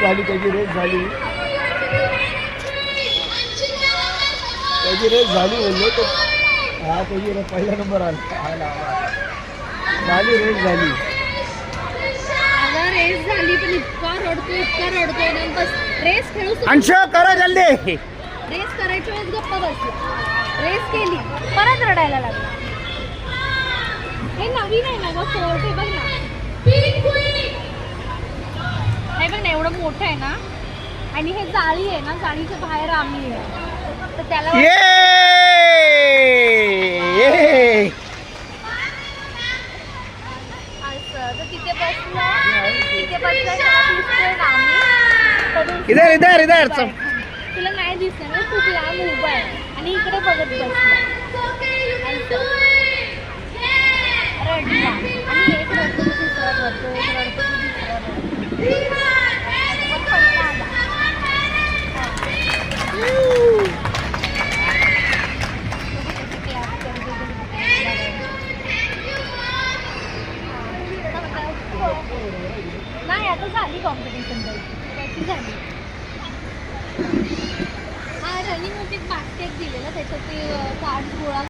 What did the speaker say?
झाली, त्याची रेस झाली, बोललो तो. हा त्याची पहिला नंबर आला झाली, रेस झाली. रेस झाली पण इतका रडतोय ना. बस रेस खेळू. अंश करा जल्दी. रेस करायच्या वेळेस गप्पा बसला, रेस केली परत रडायला लागला. हे नवीन आहे ना गं फोर्ट, हे बघ ना, हे बघ ना एवढं मोठं आहे ना. आणि हे जाळी आहे ना, जाळीच्या बाहेर आम्ही आहे, तर त्याला असं तर तिथे बसलं इधर तुला नाही दिसणार ना, खूप लांब उभा आहे आणि इकडे बघत बसला. रडला आणि एक रडतो तो दुसरा रडतो, एक रडतो तो दुसरा रडतो. पण पहिला आला. नाही आता झाली कॉम्पिटिशन त्याची झाली. हा रनिंग मध्ये एक बास्केट दिलेलं, त्याच्यात ते कार्ड गोळा